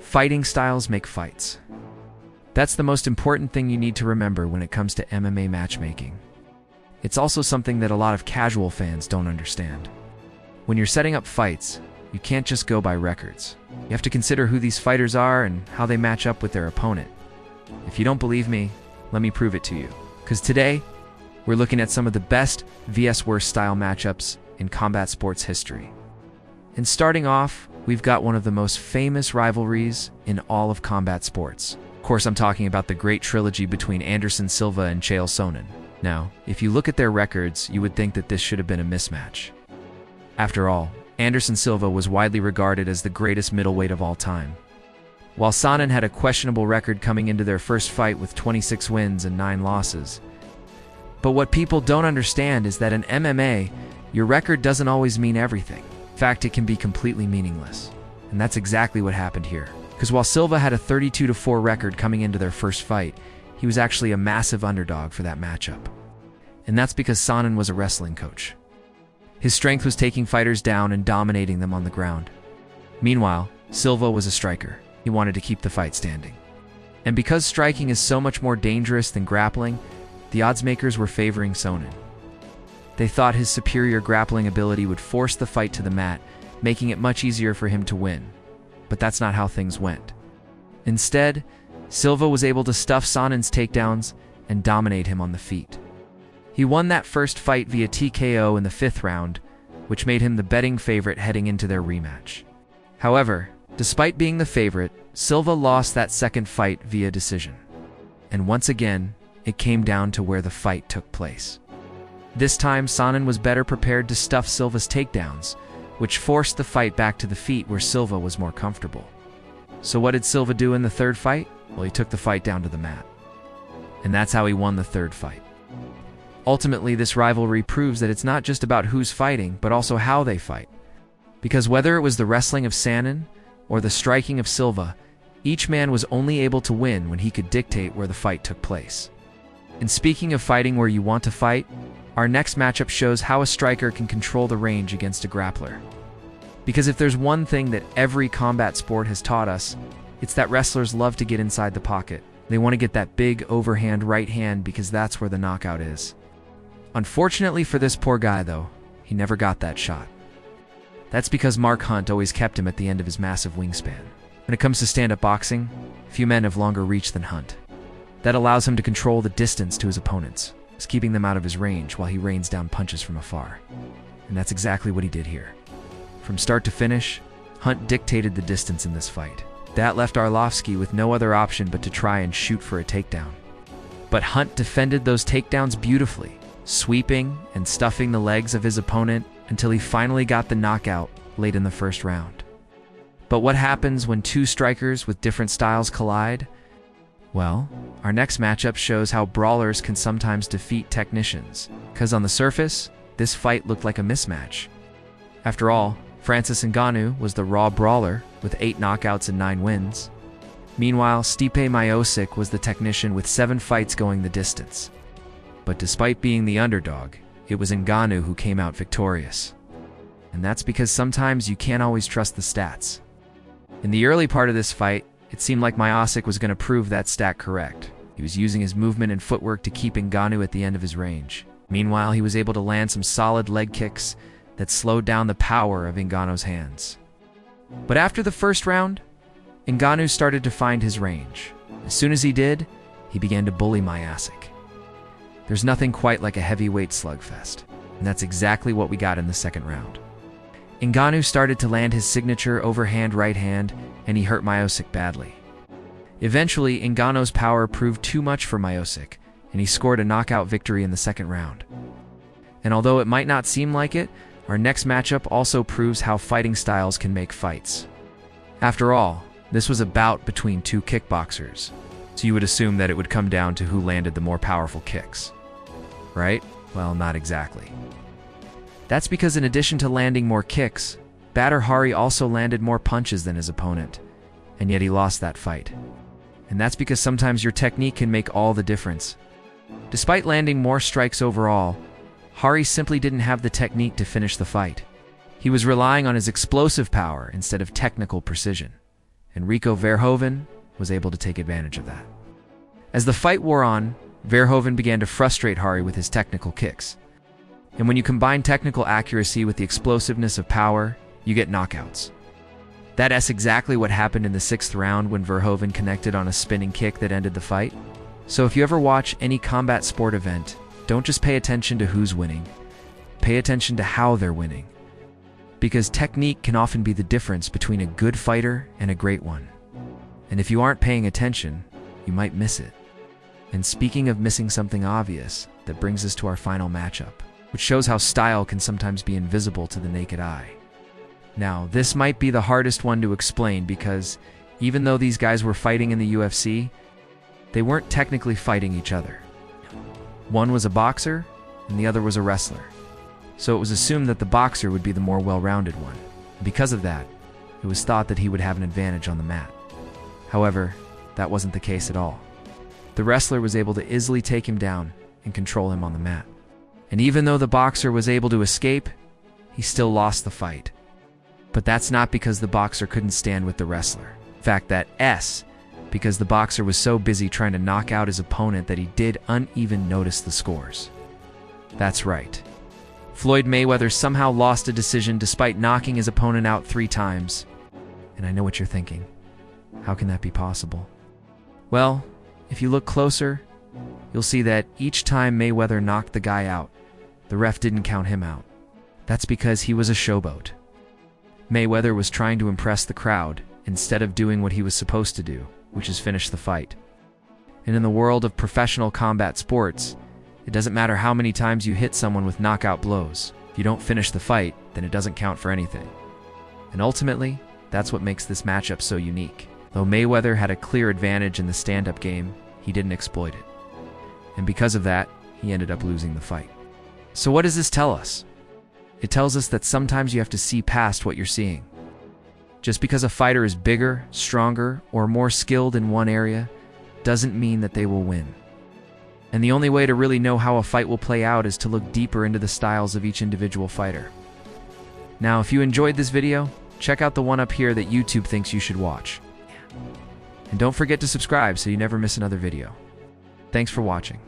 Fighting styles make fights. That's the most important thing you need to remember when it comes to MMA matchmaking. It's also something that a lot of casual fans don't understand. When you're setting up fights, you can't just go by records. You have to consider who these fighters are and how they match up with their opponent. If you don't believe me, let me prove it to you. Because today, we're looking at some of the best vs worst style matchups in combat sports history. And starting off, we've got one of the most famous rivalries in all of combat sports. Of course, I'm talking about the great trilogy between Anderson Silva and Chael Sonnen. Now, if you look at their records, you would think that this should have been a mismatch. After all, Anderson Silva was widely regarded as the greatest middleweight of all time, while Sonnen had a questionable record coming into their first fight with 26 wins and 9 losses. But what people don't understand is that in MMA, your record doesn't always mean everything. In fact, it can be completely meaningless. And that's exactly what happened here. Because while Silva had a 32-4 record coming into their first fight, he was actually a massive underdog for that matchup. And that's because Sonnen was a wrestling coach. His strength was taking fighters down and dominating them on the ground. Meanwhile, Silva was a striker. He wanted to keep the fight standing. And because striking is so much more dangerous than grappling, the odds makers were favoring Sonnen. They thought his superior grappling ability would force the fight to the mat, making it much easier for him to win. But that's not how things went. Instead, Silva was able to stuff Sonnen's takedowns and dominate him on the feet. He won that first fight via TKO in the 5th round, which made him the betting favorite heading into their rematch. However, despite being the favorite, Silva lost that second fight via decision. And once again, it came down to where the fight took place. This time, Sonnen was better prepared to stuff Silva's takedowns, which forced the fight back to the feet where Silva was more comfortable. So what did Silva do in the third fight? Well, he took the fight down to the mat. And that's how he won the third fight. Ultimately, this rivalry proves that it's not just about who's fighting, but also how they fight. Because whether it was the wrestling of Sonnen or the striking of Silva, each man was only able to win when he could dictate where the fight took place. And speaking of fighting where you want to fight, our next matchup shows how a striker can control the range against a grappler. Because if there's one thing that every combat sport has taught us, it's that wrestlers love to get inside the pocket. They want to get that big overhand right hand because that's where the knockout is. Unfortunately for this poor guy though, he never got that shot. That's because Mark Hunt always kept him at the end of his massive wingspan. When it comes to stand-up boxing, few men have longer reach than Hunt. That allows him to control the distance to his opponents, keeping them out of his range while he rains down punches from afar. And that's exactly what he did here. From start to finish, Hunt dictated the distance in this fight. That left Arlovski with no other option but to try and shoot for a takedown. But Hunt defended those takedowns beautifully, sweeping and stuffing the legs of his opponent until he finally got the knockout late in the first round. But what happens when two strikers with different styles collide? Well, our next matchup shows how brawlers can sometimes defeat technicians, because on the surface, this fight looked like a mismatch. After all, Francis Ngannou was the raw brawler with 8 knockouts and 9 wins. Meanwhile, Stipe Miocic was the technician with 7 fights going the distance. But despite being the underdog, it was Ngannou who came out victorious. And that's because sometimes you can't always trust the stats. In the early part of this fight, it seemed like Miocic was going to prove that stat correct. He was using his movement and footwork to keep Ngannou at the end of his range. Meanwhile, he was able to land some solid leg kicks that slowed down the power of Ngannou's hands. But after the first round, Ngannou started to find his range. As soon as he did, he began to bully Miocic. There's nothing quite like a heavyweight slugfest, and that's exactly what we got in the second round. Ngannou started to land his signature overhand right hand, and he hurt Miocic badly. Eventually, Ngannou's power proved too much for Miocic, and he scored a knockout victory in the second round. And although it might not seem like it, our next matchup also proves how fighting styles can make fights. After all, this was a bout between two kickboxers, so you would assume that it would come down to who landed the more powerful kicks. Right? Well, not exactly. That's because in addition to landing more kicks, Badr Hari also landed more punches than his opponent, and yet he lost that fight. And that's because sometimes your technique can make all the difference. Despite landing more strikes overall, Hari simply didn't have the technique to finish the fight. He was relying on his explosive power instead of technical precision. and Rico Verhoeven was able to take advantage of that. As the fight wore on, Verhoeven began to frustrate Hari with his technical kicks. And when you combine technical accuracy with the explosiveness of power, you get knockouts. That's exactly what happened in the 6th round when Verhoeven connected on a spinning kick that ended the fight. So if you ever watch any combat sport event, don't just pay attention to who's winning. Pay attention to how they're winning. Because technique can often be the difference between a good fighter and a great one. And if you aren't paying attention, you might miss it. And speaking of missing something obvious, that brings us to our final matchup, which shows how style can sometimes be invisible to the naked eye. Now, this might be the hardest one to explain because even though these guys were fighting in the UFC, they weren't technically fighting each other. One was a boxer and the other was a wrestler. So it was assumed that the boxer would be the more well-rounded one. And because of that, it was thought that he would have an advantage on the mat. However, that wasn't the case at all. The wrestler was able to easily take him down and control him on the mat. And even though the boxer was able to escape, he still lost the fight. But that's not because the boxer couldn't stand with the wrestler. In fact, because the boxer was so busy trying to knock out his opponent that he did uneven notice the scores. That's right. Floyd Mayweather somehow lost a decision despite knocking his opponent out 3 times. And I know what you're thinking. How can that be possible? Well, if you look closer, you'll see that each time Mayweather knocked the guy out, the ref didn't count him out. That's because he was a showboat. Mayweather was trying to impress the crowd instead of doing what he was supposed to do, which is finish the fight. And in the world of professional combat sports, it doesn't matter how many times you hit someone with knockout blows. If you don't finish the fight, then it doesn't count for anything. And ultimately, that's what makes this matchup so unique. Though Mayweather had a clear advantage in the stand-up game, he didn't exploit it. And because of that, he ended up losing the fight. So what does this tell us? It tells us that sometimes you have to see past what you're seeing. Just because a fighter is bigger, stronger, or more skilled in one area, doesn't mean that they will win. And the only way to really know how a fight will play out is to look deeper into the styles of each individual fighter. Now, if you enjoyed this video, check out the one up here that YouTube thinks you should watch. And don't forget to subscribe so you never miss another video. Thanks for watching.